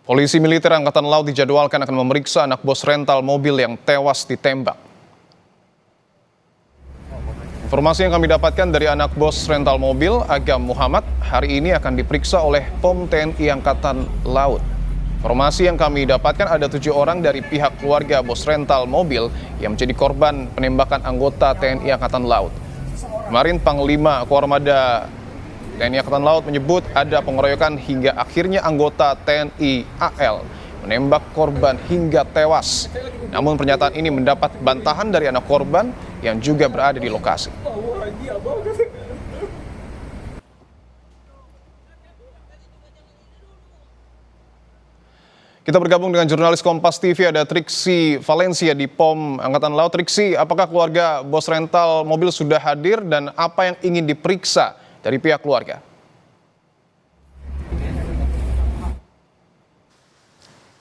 Polisi militer Angkatan Laut dijadwalkan akan memeriksa anak bos rental mobil yang tewas ditembak. Informasi yang kami dapatkan dari anak bos rental mobil, Agam Muhammad, hari ini akan diperiksa oleh POM TNI Angkatan Laut. Informasi yang kami dapatkan ada 7 orang dari pihak keluarga bos rental mobil yang menjadi korban penembakan anggota TNI Angkatan Laut. Kemarin Panglima Koarmada TNI Angkatan Laut menyebut ada pengeroyokan hingga akhirnya anggota TNI AL menembak korban hingga tewas. Namun pernyataan ini mendapat bantahan dari anak korban yang juga berada di lokasi. Kita bergabung dengan jurnalis Kompas TV, ada Triksi Valencia di POM Angkatan Laut. Triksi, apakah keluarga bos rental mobil sudah hadir dan apa yang ingin diperiksa dari pihak keluarga?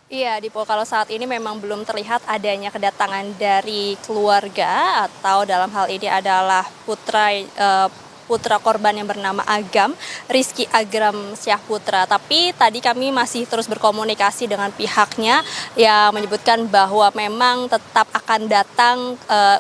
Iya, Dipo, kalau saat ini memang belum terlihat adanya kedatangan dari keluarga atau dalam hal ini adalah putra korban yang bernama Agam, Rizky Agam Syahputra. Tapi tadi kami masih terus berkomunikasi dengan pihaknya yang menyebutkan bahwa memang tetap akan datang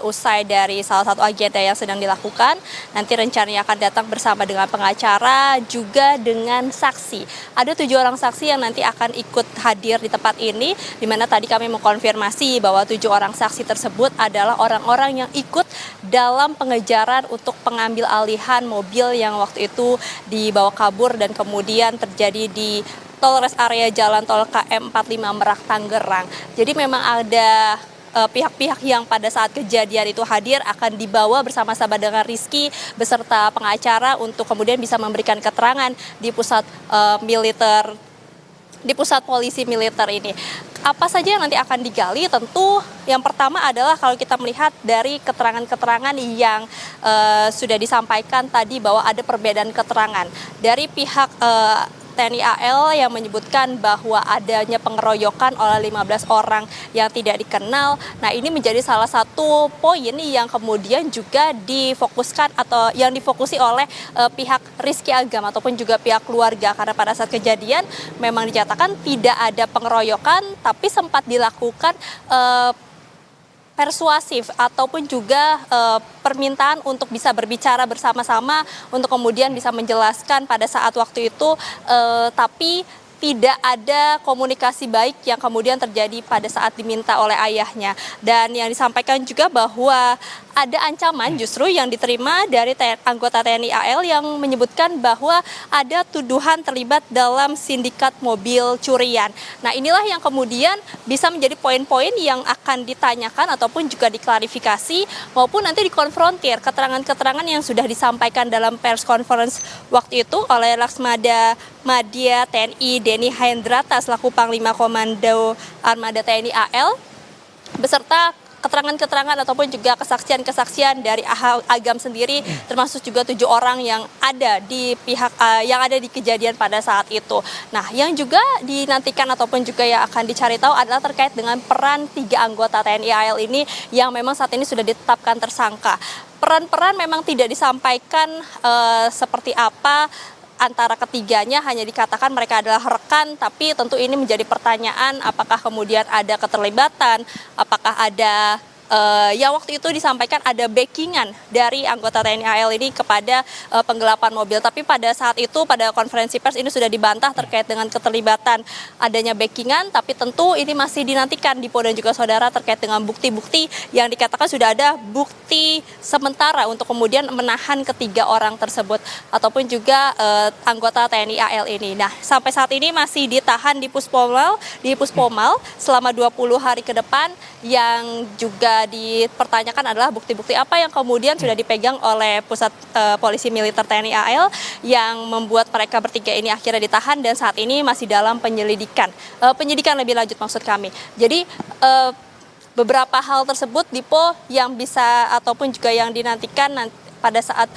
usai dari salah satu agenda yang sedang dilakukan. Nanti rencananya akan datang bersama dengan pengacara juga dengan saksi. Ada 7 orang saksi yang nanti akan ikut hadir di tempat ini, di mana tadi kami mengkonfirmasi bahwa 7 orang saksi tersebut adalah orang-orang yang ikut dalam pengejaran untuk pengambil alihan mobil yang waktu itu dibawa kabur dan kemudian terjadi di tol rest area jalan tol KM 45 Merak Tangerang. Jadi memang ada pihak-pihak yang pada saat kejadian itu hadir akan dibawa bersama-sama dengan Rizky beserta pengacara untuk kemudian bisa memberikan keterangan di pusat polisi militer ini. Apa saja yang nanti akan digali? Tentu yang pertama adalah kalau kita melihat dari keterangan-keterangan yang sudah disampaikan tadi bahwa ada perbedaan keterangan dari pihak TNI AL yang menyebutkan bahwa adanya pengeroyokan oleh 15 orang yang tidak dikenal. Nah, ini menjadi salah satu poin yang kemudian juga difokuskan atau yang difokusi oleh pihak Rizky Agam ataupun juga pihak keluarga, karena pada saat kejadian memang dinyatakan tidak ada pengeroyokan tapi sempat dilakukan persuasif ataupun juga permintaan untuk bisa berbicara bersama-sama untuk kemudian bisa menjelaskan pada saat waktu itu, tapi tidak ada komunikasi baik yang kemudian terjadi pada saat diminta oleh ayahnya. Dan yang disampaikan juga bahwa ada ancaman justru yang diterima dari anggota TNI AL yang menyebutkan bahwa ada tuduhan terlibat dalam sindikat mobil curian. Nah, inilah yang kemudian bisa menjadi poin-poin yang akan ditanyakan ataupun juga diklarifikasi maupun nanti dikonfrontir keterangan-keterangan yang sudah disampaikan dalam press conference waktu itu oleh Laksmada Madya TNI Denny Hendrata selaku Panglima Komando Armada TNI AL beserta keterangan-keterangan ataupun juga kesaksian-kesaksian dari Agam sendiri, termasuk juga 7 orang yang ada di pihak yang ada di kejadian pada saat itu. Nah, yang juga dinantikan ataupun juga yang akan dicari tahu adalah terkait dengan peran 3 anggota TNI AL ini yang memang saat ini sudah ditetapkan tersangka. Peran-peran memang tidak disampaikan seperti apa antara ketiganya, hanya dikatakan mereka adalah rekan, tapi tentu ini menjadi pertanyaan apakah kemudian ada keterlibatan, apakah ada yang waktu itu disampaikan ada backingan dari anggota TNI AL ini kepada penggelapan mobil. Tapi pada saat itu pada konferensi pers ini sudah dibantah terkait dengan keterlibatan adanya backingan, tapi tentu ini masih dinantikan Dipo dan juga saudara terkait dengan bukti-bukti yang dikatakan sudah ada bukti sementara untuk kemudian menahan ketiga orang tersebut ataupun juga anggota TNI AL ini. Nah, sampai saat ini masih ditahan di Puspomal selama 20 hari ke depan. Yang juga dipertanyakan adalah bukti-bukti apa yang kemudian sudah dipegang oleh pusat polisi militer TNI AL yang membuat mereka bertiga ini akhirnya ditahan dan saat ini masih dalam penyidikan lebih lanjut maksud kami. Jadi beberapa hal tersebut Dipo yang bisa ataupun juga yang dinantikan pada saat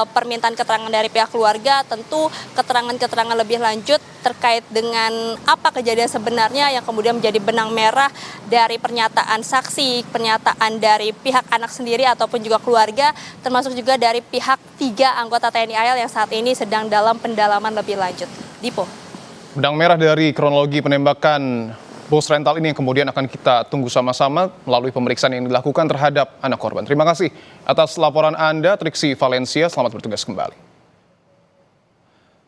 permintaan keterangan dari pihak keluarga, tentu keterangan-keterangan lebih lanjut terkait dengan apa kejadian sebenarnya yang kemudian menjadi benang merah dari pernyataan saksi, pernyataan dari pihak anak sendiri ataupun juga keluarga, termasuk juga dari pihak 3 anggota TNI AL yang saat ini sedang dalam pendalaman lebih lanjut. Dipo. Benang merah dari kronologi penembakan bos rental ini yang kemudian akan kita tunggu sama-sama melalui pemeriksaan yang dilakukan terhadap anak korban. Terima kasih atas laporan Anda, Triksi Valencia. Selamat bertugas kembali.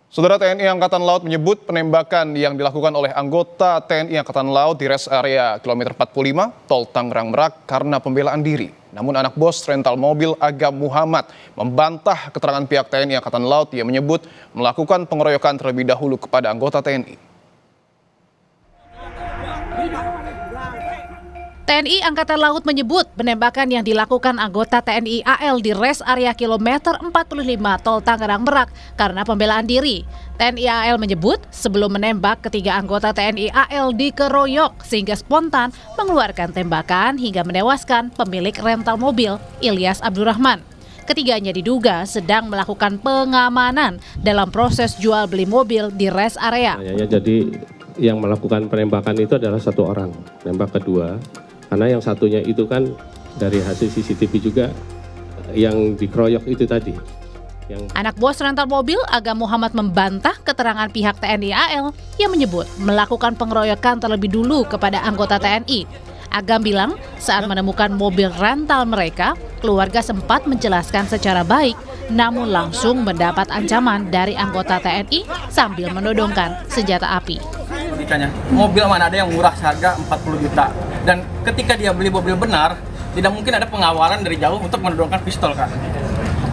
Saudara, TNI Angkatan Laut menyebut penembakan yang dilakukan oleh anggota TNI Angkatan Laut di rest area kilometer 45 Tol Tangerang Merak karena pembelaan diri. Namun anak bos rental mobil Agam Muhammad membantah keterangan pihak TNI Angkatan Laut yang menyebut melakukan pengeroyokan terlebih dahulu kepada anggota TNI. TNI Angkatan Laut menyebut penembakan yang dilakukan anggota TNI AL di rest area kilometer 45 Tol Tangerang Merak karena pembelaan diri. TNI AL menyebut sebelum menembak ketiga anggota TNI AL dikeroyok sehingga spontan mengeluarkan tembakan hingga menewaskan pemilik rental mobil Ilyas Abdurrahman. Ketiganya diduga sedang melakukan pengamanan dalam proses jual beli mobil di rest area. Jadi yang melakukan penembakan itu adalah satu orang, nembak kedua. Karena yang satunya itu kan dari hasil CCTV juga yang dikeroyok itu tadi. Anak bos rental mobil Agam Muhammad membantah keterangan pihak TNI AL yang menyebut melakukan pengeroyokan terlebih dulu kepada anggota TNI. Agam bilang saat menemukan mobil rental mereka, keluarga sempat menjelaskan secara baik, namun langsung mendapat ancaman dari anggota TNI sambil menodongkan senjata api. Mobil mana ada yang murah seharga 40 juta. Dan ketika dia beli mobil benar, tidak mungkin ada pengawalan dari jauh untuk menodongkan pistol, Kak.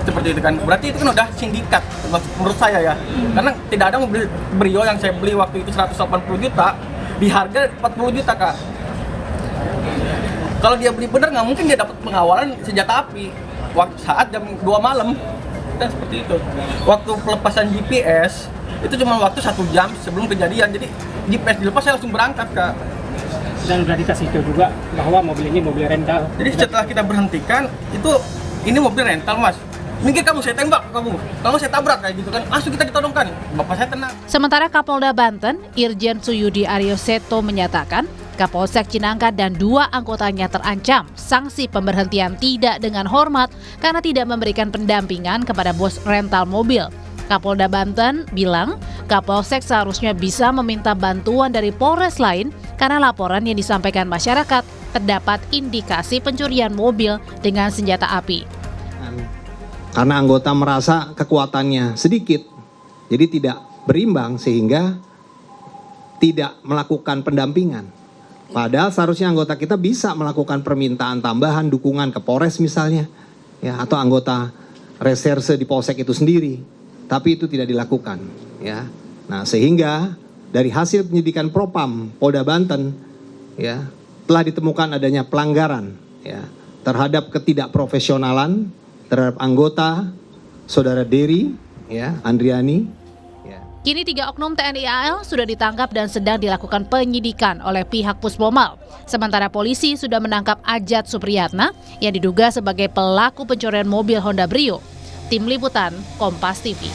Seperti itu kan. Berarti itu kan udah sindikat menurut saya ya. Karena tidak ada mobil Brio yang saya beli waktu itu 180 juta di harga 40 juta, Kak. Kalau dia beli benar nggak mungkin dia dapat pengawalan senjata api waktu saat jam 2 malam. Dan seperti itu. Waktu pelepasan GPS itu cuma waktu 1 jam sebelum kejadian. Jadi GPS dilepas saya langsung berangkat, Kak. Dan sudah dikasih tahu juga bahwa mobil ini mobil rental. Jadi setelah kita berhentikan, ini mobil rental, Mas. Minggir kamu, saya tembak kamu. Kalau saya tabrak kayak gitu kan, langsung kita ditodongkan. Bapak saya tenang. Sementara Kapolda Banten, Irjen Suyudi Aryo Seto menyatakan, Kapolsek Cinangka dan 2 anggotanya terancam sanksi pemberhentian tidak dengan hormat karena tidak memberikan pendampingan kepada bos rental mobil. Kapolda Banten bilang Kapolsek seharusnya bisa meminta bantuan dari Polres lain karena laporan yang disampaikan masyarakat terdapat indikasi pencurian mobil dengan senjata api. Karena anggota merasa kekuatannya sedikit, jadi tidak berimbang sehingga tidak melakukan pendampingan. Padahal seharusnya anggota kita bisa melakukan permintaan tambahan dukungan ke Polres misalnya, ya, atau anggota reserse di Polsek itu sendiri. Tapi itu tidak dilakukan, ya. Nah, sehingga dari hasil penyidikan Propam Polda Banten, ya, telah ditemukan adanya pelanggaran, ya, terhadap ketidakprofesionalan terhadap anggota Saudara Dery, ya, Andriani. Ya. Kini 3 oknum TNI AL sudah ditangkap dan sedang dilakukan penyidikan oleh pihak Puspomal. Sementara polisi sudah menangkap Ajat Supriyatna yang diduga sebagai pelaku pencurian mobil Honda Brio. Tim Liputan, Kompas TV.